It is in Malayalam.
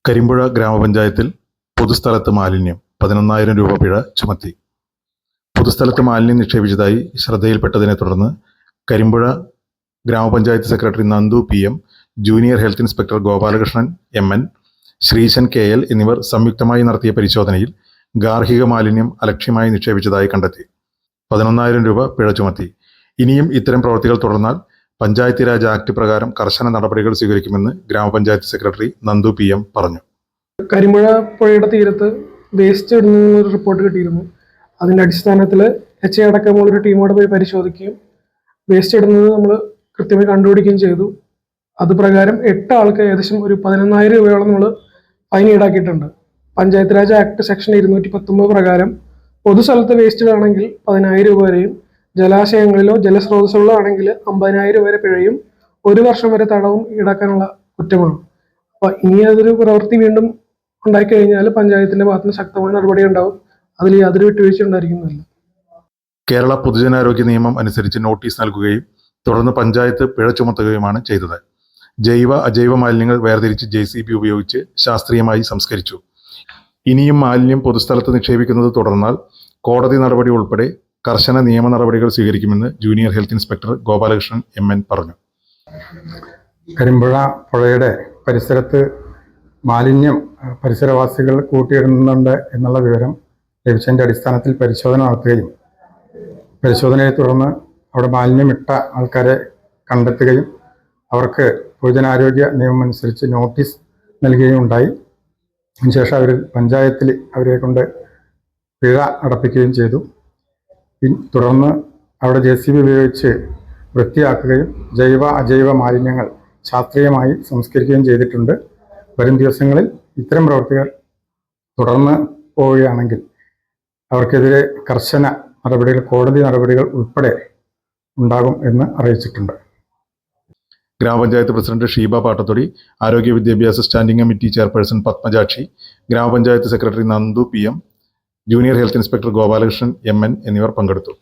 കരിമ്പുഴ ഗ്രാമപഞ്ചായത്തിൽ പൊതുസ്ഥലത്ത് മാലിന്യം 11,000 രൂപ പിഴ ചുമത്തി. പൊതുസ്ഥലത്ത് മാലിന്യം നിക്ഷേപിച്ചതായി ശ്രദ്ധയിൽപ്പെട്ടതിനെ തുടർന്ന് കരിമ്പുഴ ഗ്രാമപഞ്ചായത്ത് secretary Nandu PM, junior health inspector Gopalakrishnan MN, Sreesan KL എന്നിവർ സംയുക്തമായി നടത്തിയ പരിശോധനയിൽ ഗാർഹിക മാലിന്യം അലക്ഷ്യമായി നിക്ഷേപിച്ചതായി കണ്ടെത്തി. 11,000 രൂപ പിഴ ചുമത്തി. ഇനിയും ഇത്തരം പ്രവൃത്തികൾ തുടർന്നാൽ പഞ്ചായത്ത് രാജ് ആക്ട് പ്രകാരം കർശന നടപടികൾ സ്വീകരിക്കുമെന്ന് ഗ്രാമപഞ്ചായത്ത് സെക്രട്ടറി നന്ദു PM പറഞ്ഞു. കരിമ്പുഴ പുഴയുടെ തീരത്ത് വേസ്റ്റ് ഇടുന്നൊരു റിപ്പോർട്ട് കിട്ടിയിരുന്നു. അതിൻ്റെ അടിസ്ഥാനത്തിൽ HA അടക്കമുള്ളൊരു ടീമോട് പോയി പരിശോധിക്കുകയും വേസ്റ്റ് ഇടുന്നത് നമ്മൾ കൃത്യമായി കണ്ടുപിടിക്കുകയും ചെയ്തു. അതുപ്രകാരം 8 ആൾക്ക് ഏകദേശം ഒരു 11,000 രൂപയോളം നമ്മൾ ഫൈൻ ഈടാക്കിയിട്ടുണ്ട്. പഞ്ചായത്ത് രാജ് ആക്ട് സെക്ഷൻ 219 പ്രകാരം പൊതുസ്ഥലത്ത് വേസ്റ്റ് ഇടുകയാണെങ്കിൽ 10,000 രൂപ വരെയും, ജലാശയങ്ങളിലോ ജലസ്രോതസ്സുകളിലോ ആണെങ്കിൽ 50,000 വരെ പിഴയും 1 വർഷം വരെ തടവും ഈടാക്കാനുള്ള കുറ്റമാണ്. അപ്പോൾ ഇനി അതൊരു പ്രവൃത്തി വീണ്ടും ഉണ്ടായിക്കഴിഞ്ഞാൽ പഞ്ചായത്തിന്റെ ഭാഗത്തുനിന്ന് ശക്തമായ നടപടി ഉണ്ടാവും. അതിൽ യാതൊരു വിട്ടുവീഴ്ച ഉണ്ടായിരിക്കുന്നില്ല. കേരള പൊതുജനാരോഗ്യ നിയമം അനുസരിച്ച് നോട്ടീസ് നൽകുകയും തുടർന്ന് പഞ്ചായത്ത് പിഴ ചുമത്തുകയുമാണ് ചെയ്തത്. ജൈവ അജൈവ മാലിന്യങ്ങൾ വേർതിരിച്ച് JCB ഉപയോഗിച്ച് ശാസ്ത്രീയമായി സംസ്കരിച്ചു. ഇനിയും മാലിന്യം പൊതുസ്ഥലത്ത് നിക്ഷേപിക്കുന്നത് തുടർന്നാൽ കോടതി നടപടി ഉൾപ്പെടെ കർശന നിയമ നടപടികൾ സ്വീകരിക്കുമെന്ന് junior health inspector Gopalakrishnan MN പറഞ്ഞു. കരിമ്പുഴ പുഴയുടെ പരിസരത്ത് മാലിന്യം പരിസരവാസികൾ കൂട്ടിയിടുന്നുണ്ട് എന്നുള്ള വിവരം ലഭിച്ചതിൻ്റെ അടിസ്ഥാനത്തിൽ പരിശോധന നടത്തുകയും പരിശോധനയെ തുടർന്ന് അവിടെ മാലിന്യം ഇട്ട ആൾക്കാരെ കണ്ടെത്തുകയും അവർക്ക് പൊതുജനാരോഗ്യ നിയമം അനുസരിച്ച് നോട്ടീസ് നൽകുകയും ഉണ്ടായി. അതിനുശേഷം പഞ്ചായത്തിൽ അവരെ കൊണ്ട് പിഴ അടപ്പിക്കുകയും ചെയ്തു. തുടർന്ന് അവിടെ JCB ഉപയോഗിച്ച് വൃത്തിയാക്കുകയും ജൈവ അജൈവ മാലിന്യങ്ങൾ ശാസ്ത്രീയമായി സംസ്കരിക്കുകയും ചെയ്തിട്ടുണ്ട്. വരും ദിവസങ്ങളിൽ ഇത്തരം പ്രവൃത്തികൾ തുടർന്ന് പോവുകയാണെങ്കിൽ അവർക്കെതിരെ കർശന നടപടികൾ, കോടതി നടപടികൾ ഉൾപ്പെടെ ഉണ്ടാകും എന്ന് അറിയിച്ചിട്ടുണ്ട്. ഗ്രാമപഞ്ചായത്ത് പ്രസിഡന്റ് ഷീബ പാട്ടത്തൊടി, ആരോഗ്യ വിദ്യാഭ്യാസ സ്റ്റാൻഡിംഗ് കമ്മിറ്റി ചെയർപേഴ്സൺ പത്മജാക്ഷി, ഗ്രാമപഞ്ചായത്ത് secretary Nandu PM, junior health inspector Gopalakrishnan MN എന്നിവർ പങ്കെടുത്തു.